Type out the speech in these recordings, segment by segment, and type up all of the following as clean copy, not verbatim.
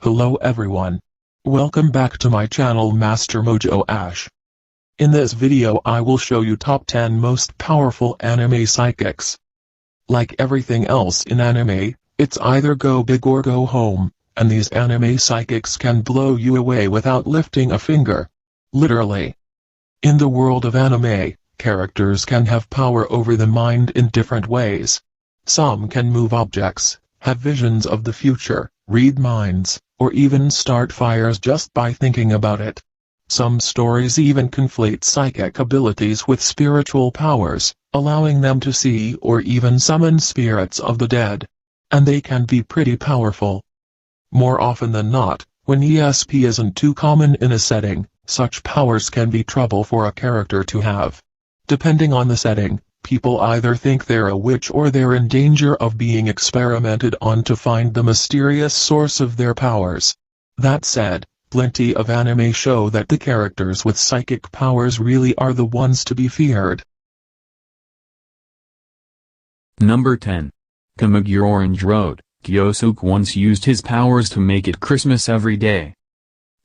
Hello everyone. Welcome back to my channel Master Mojo Ash. In this video I will show you top 10 most powerful anime psychics. Like everything else in anime, it's either go big or go home, and these anime psychics can blow you away without lifting a finger. Literally. In the world of anime, characters can have power over the mind in different ways. Some can move objects, have visions of the future, read minds, or even start fires just by thinking about it. Some stories even conflate psychic abilities with spiritual powers, allowing them to see or even summon spirits of the dead. And they can be pretty powerful. More often than not, when ESP isn't too common in a setting, such powers can be trouble for a character to have. Depending on the setting, people either think they're a witch or they're in danger of being experimented on to find the mysterious source of their powers. That said, plenty of anime show that the characters with psychic powers really are the ones to be feared. Number 10. Kimagure Orange Road. Kyosuke once used his powers to make it Christmas every day.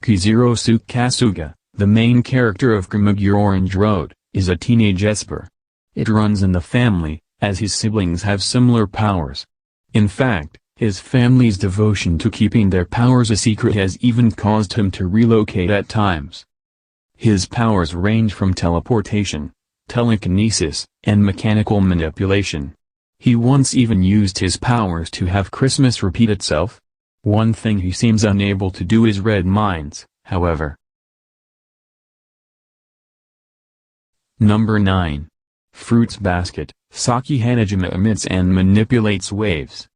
Kyosuke Kasuga, the main character of Kimagure Orange Road, is a teenage ESPer. It runs in the family, as his siblings have similar powers. In fact, his family's devotion to keeping their powers a secret has even caused him to relocate at times. His powers range from teleportation, telekinesis, and mechanical manipulation. He once even used his powers to have Christmas repeat itself. One thing he seems unable to do is read minds, however. Number 9. Fruits Basket. Saki Hanajima emits and manipulates waves.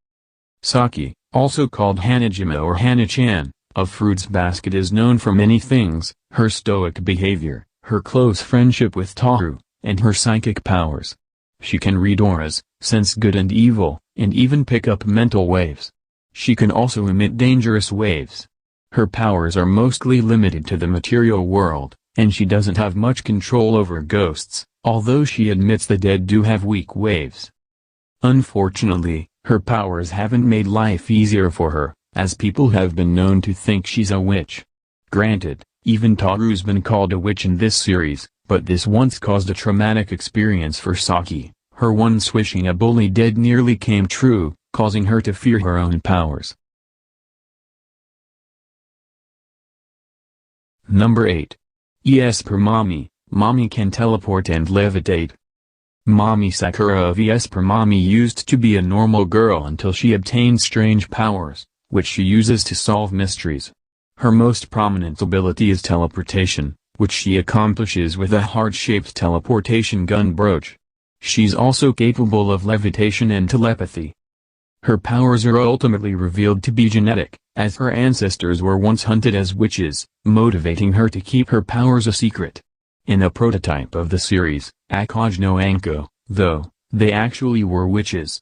Saki, also called Hanajima or Hana-chan, of Fruits Basket is known for many things: her stoic behavior, her close friendship with Toru, and her psychic powers. She can read auras, sense good and evil, and even pick up mental waves. She can also emit dangerous waves. Her powers are mostly limited to the material world, and she doesn't have much control over ghosts, although she admits the dead do have weak waves. Unfortunately, her powers haven't made life easier for her, as people have been known to think she's a witch. Granted, even Toru's been called a witch in this series, but this once caused a traumatic experience for Saki. Her once wishing a bully dead nearly came true, causing her to fear her own powers. Number 8. ESPer Mami. Mami can teleport and levitate. Mami Sakura of ESPer Mami used to be a normal girl until she obtained strange powers, which she uses to solve mysteries. Her most prominent ability is teleportation, which she accomplishes with a heart-shaped teleportation gun brooch. She's also capable of levitation and telepathy. Her powers are ultimately revealed to be genetic, as her ancestors were once hunted as witches, motivating her to keep her powers a secret. In a prototype of the series, Akage no Anko, though, they actually were witches.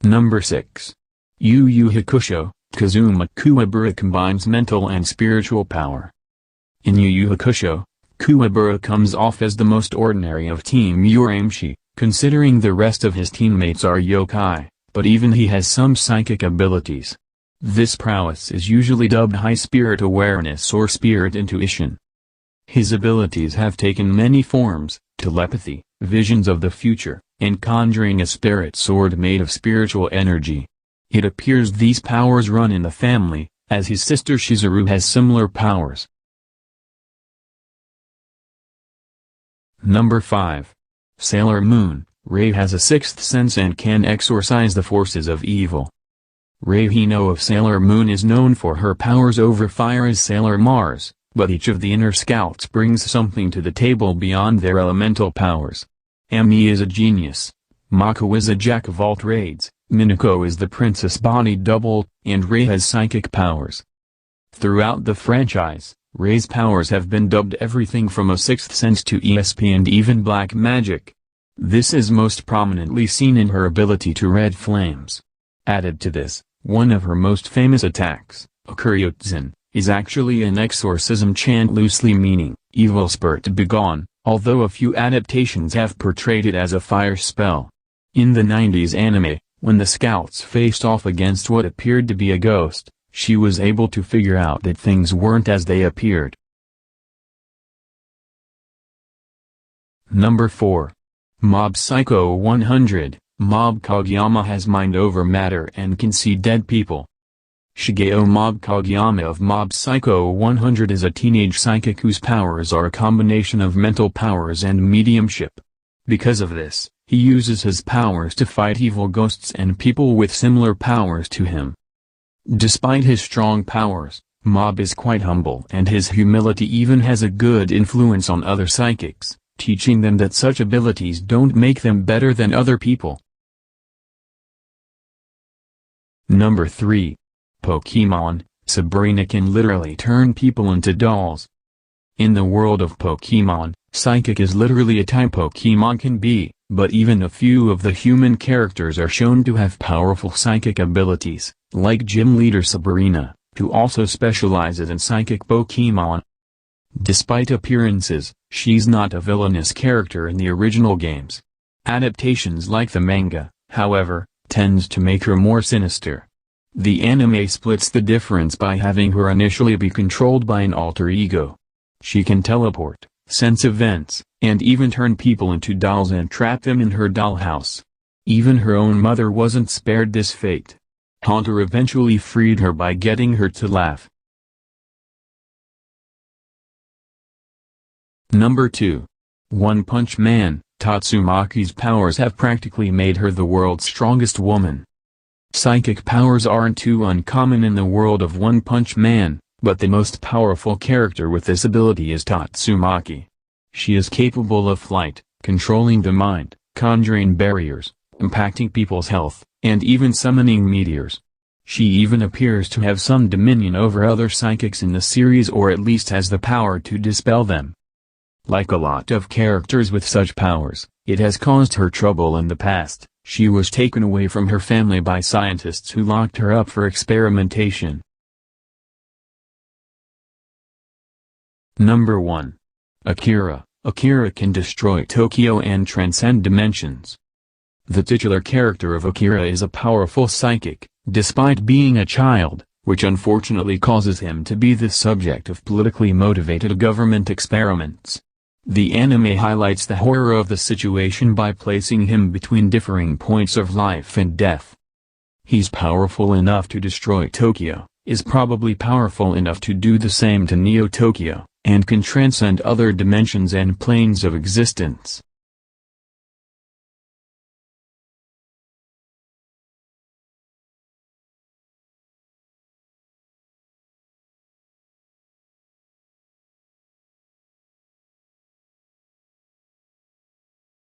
Number 6. Yu Yu Hakusho. Kazuma Kuwabara combines mental and spiritual power. In Yu Yu Hakusho, Kuwabara comes off as the most ordinary of Team Urameshi, considering the rest of his teammates are yokai, but even he has some psychic abilities. This prowess is usually dubbed high spirit awareness or spirit intuition. His abilities have taken many forms: telepathy, visions of the future, and conjuring a spirit sword made of spiritual energy. It appears these powers run in the family, as his sister Shizuru has similar powers. Number 5. Sailor Moon. Rei has a sixth sense and can exorcise the forces of evil. Rei Hino of Sailor Moon is known for her powers over fire as Sailor Mars, but each of the inner scouts brings something to the table beyond their elemental powers. Ami is a genius, Mako is a jack of all trades, Minako is the princess body double, and Rei has psychic powers. Throughout the franchise, Rei's powers have been dubbed everything from a sixth sense to ESP and even black magic. This is most prominently seen in her ability to read flames. Added to this, one of her most famous attacks, Akuryutzan, is actually an exorcism chant loosely meaning, evil spirit begone, although a few adaptations have portrayed it as a fire spell. In the 90s anime, When the scouts faced off against what appeared to be a ghost, she was able to figure out that things weren't as they appeared. Number 4. Mob Psycho 100. Mob Kageyama has mind over matter and can see dead people. Shigeo Mob Kageyama of Mob Psycho 100 is a teenage psychic whose powers are a combination of mental powers and mediumship. Because of this, he uses his powers to fight evil ghosts and people with similar powers to him. Despite his strong powers, Mob is quite humble, and his humility even has a good influence on other psychics, teaching them that such abilities don't make them better than other people. Number 3. Pokémon. Sabrina can literally turn people into dolls. In the world of Pokémon, Psychic is literally a type Pokémon can be, but even a few of the human characters are shown to have powerful psychic abilities, like Gym Leader Sabrina, who also specializes in psychic Pokémon. Despite appearances, she's not a villainous character in the original games. Adaptations like the manga, however, tends to make her more sinister. The anime splits the difference by having her initially be controlled by an alter ego. She can teleport, sense events, and even turn people into dolls and trap them in her dollhouse. Even her own mother wasn't spared this fate. Hunter eventually freed her by getting her to laugh. Number 2. One Punch Man. Tatsumaki's powers have practically made her the world's strongest woman. Psychic powers aren't too uncommon in the world of One Punch Man, but the most powerful character with this ability is Tatsumaki. She is capable of flight, controlling the mind, conjuring barriers, impacting people's health, and even summoning meteors. She even appears to have some dominion over other psychics in the series, or at least has the power to dispel them. Like a lot of characters with such powers, it has caused her trouble in the past. She was taken away from her family by scientists who locked her up for experimentation. Number 1. Akira. Akira can destroy Tokyo and transcend dimensions. The titular character of Akira is a powerful psychic, despite being a child, which unfortunately causes him to be the subject of politically motivated government experiments. The anime highlights the horror of the situation by placing him between differing points of life and death. He's powerful enough to destroy Tokyo, is probably powerful enough to do the same to Neo Tokyo, and can transcend other dimensions and planes of existence.